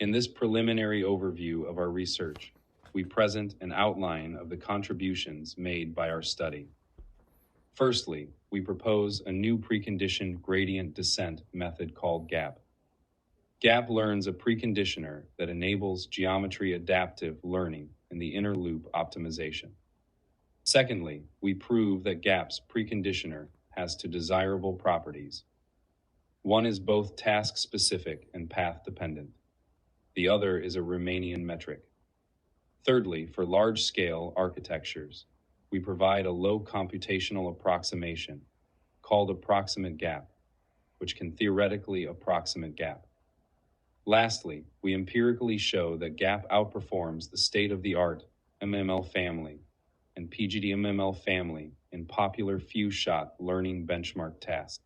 In this preliminary overview of our research, we present an outline of the contributions made by our study. Firstly, we propose a new preconditioned gradient descent method called GAP. GAP learns a preconditioner that enables geometry adaptive learning in the inner loop optimization. Secondly, we prove that GAP's preconditioner has two desirable properties. One is both task-specific and path-dependent. The other is a Riemannian metric. Thirdly, for large-scale architectures, we provide a low computational approximation called approximate gap, which can theoretically approximate gap. Lastly, we empirically show that GAP outperforms the state-of-the-art MML family and PGD-MML family in popular few-shot learning benchmark tasks.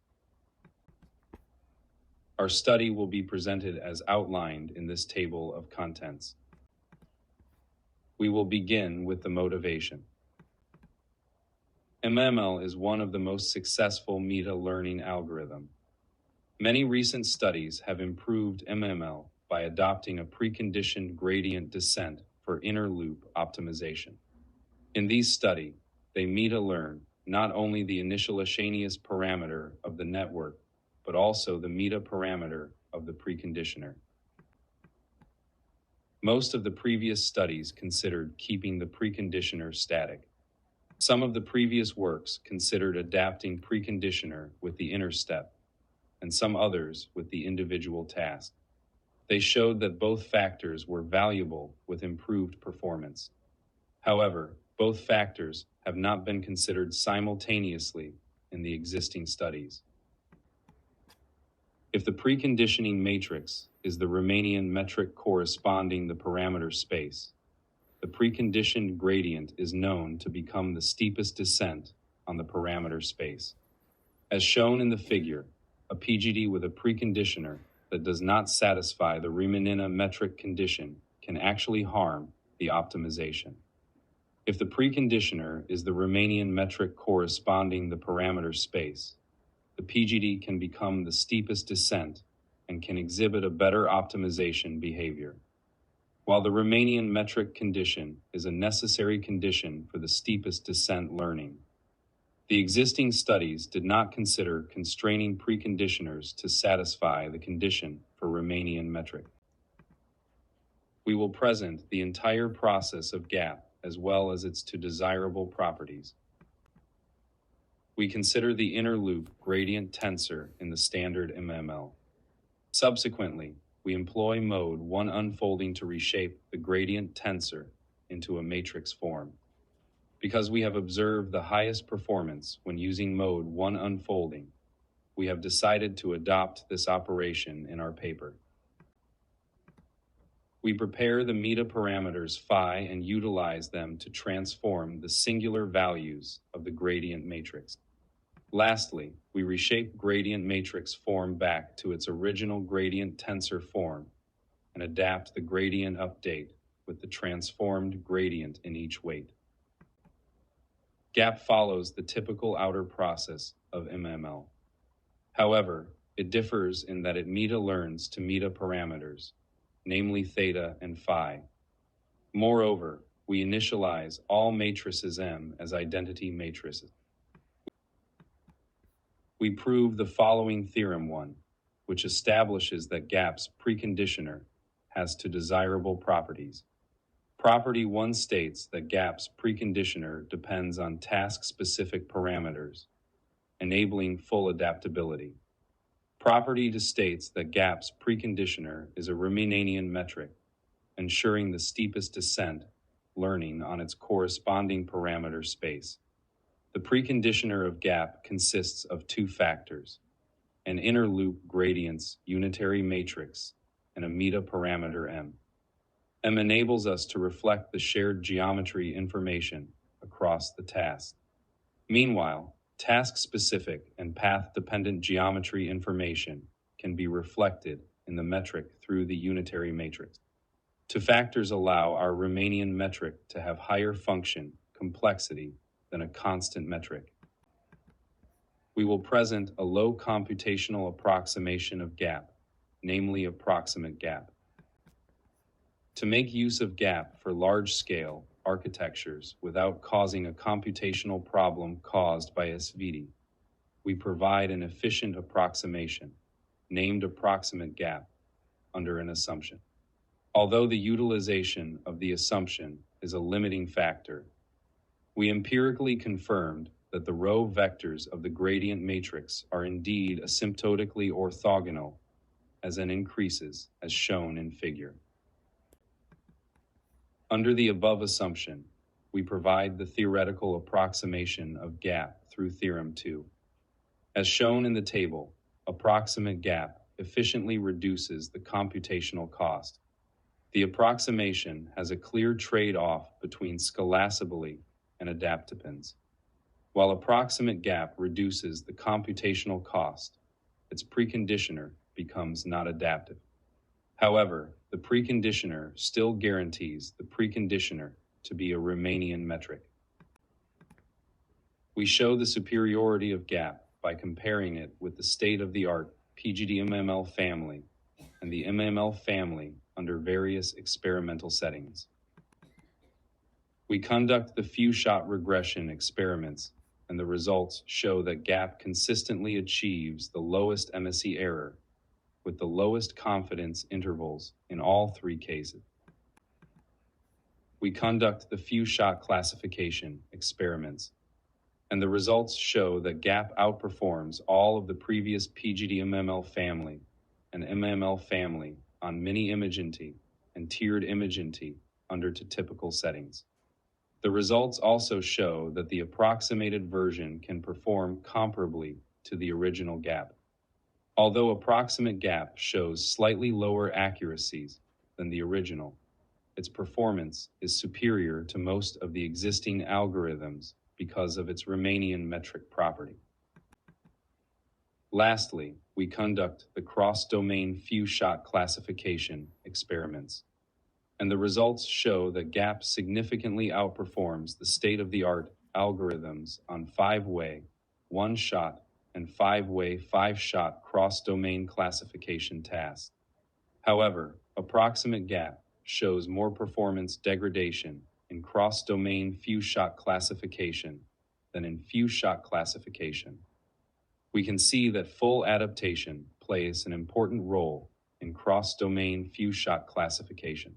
Our study will be presented as outlined in this table of contents. We will begin with the motivation. MML is one of the most successful meta-learning algorithms. Many recent studies have improved MML by adopting a preconditioned gradient descent for inner loop optimization. In these studies, they meta-learn not only the initial Arrhenius parameter of the network, but also the meta parameter of the preconditioner. Most of the previous studies considered keeping the preconditioner static. Some of the previous works considered adapting preconditioner with the inner step, and some others with the individual task. They showed that both factors were valuable with improved performance. However, both factors have not been considered simultaneously in the existing studies. If the preconditioning matrix is the Riemannian metric corresponding the parameter space, the preconditioned gradient is known to become the steepest descent on the parameter space. As shown in the figure, a PGD with a preconditioner that does not satisfy the Riemannian metric condition can actually harm the optimization. If the preconditioner is the Riemannian metric corresponding the parameter space, the PGD can become the steepest descent and can exhibit a better optimization behavior. While the Riemannian metric condition is a necessary condition for the steepest descent learning, the existing studies did not consider constraining preconditioners to satisfy the condition for Riemannian metric. We will present the entire process of GAP as well as its two desirable properties. We consider the inner loop gradient tensor in the standard MML. Subsequently, we employ mode 1 unfolding to reshape the gradient tensor into a matrix form. Because we have observed the highest performance when using mode 1 unfolding, we have decided to adopt this operation in our paper. We prepare the meta parameters phi and utilize them to transform the singular values of the gradient matrix. Lastly, we reshape gradient matrix form back to its original gradient tensor form and adapt the gradient update with the transformed gradient in each weight. GAP follows the typical outer process of MML. However, it differs in that it meta-learns to meta parameters, namely theta and phi. Moreover, we initialize all matrices M as identity matrices. We prove the following Theorem 1, which establishes that GAP's preconditioner has two desirable properties. Property 1 states that GAP's preconditioner depends on task-specific parameters, enabling full adaptability. Property 2 states that GAP's preconditioner is a Riemannian metric, ensuring the steepest descent learning on its corresponding parameter space. The preconditioner of GAP consists of two factors, an inner loop gradients unitary matrix and a meta parameter M. M enables us to reflect the shared geometry information across the task. Meanwhile, task-specific and path-dependent geometry information can be reflected in the metric through the unitary matrix. Two factors allow our Riemannian metric to have higher function complexity than a constant metric. We will present a low computational approximation of GAP, namely approximate gap. To make use of gap for large-scale architectures without causing a computational problem caused by SVD, we provide an efficient approximation, named approximate gap, under an assumption. Although the utilization of the assumption is a limiting factor, we empirically confirmed that the row vectors of the gradient matrix are indeed asymptotically orthogonal as n increases, as shown in figure. Under the above assumption, we provide the theoretical approximation of gap through Theorem 2. As shown in the table, approximate gap efficiently reduces the computational cost. The approximation has a clear trade-off between scholasticity and adaptopins. While approximate gap reduces the computational cost, its preconditioner becomes not adaptive. However, the preconditioner still guarantees the preconditioner to be a Riemannian metric. We show the superiority of gap by comparing it with the state-of-the-art PGD-MML family and the MML family under various experimental settings. We conduct the few-shot regression experiments, and the results show that gap consistently achieves the lowest MSE error with the lowest confidence intervals in all three cases. We conduct the few-shot classification experiments, and the results show that gap outperforms all of the previous PGD-MML family and MML family on mini-imaginity and tiered imaginity under typical settings. The results also show that the approximated version can perform comparably to the original gap. Although approximate gap shows slightly lower accuracies than the original, its performance is superior to most of the existing algorithms because of its Riemannian metric property. Lastly, we conduct the cross-domain few-shot classification experiments, and the results show that gap significantly outperforms the state-of-the-art algorithms on 5-way, one-shot, and 5-way, 5-shot cross-domain classification tasks. However, approximate gap shows more performance degradation in cross-domain few-shot classification than in few-shot classification. We can see that full adaptation plays an important role in cross-domain few-shot classification.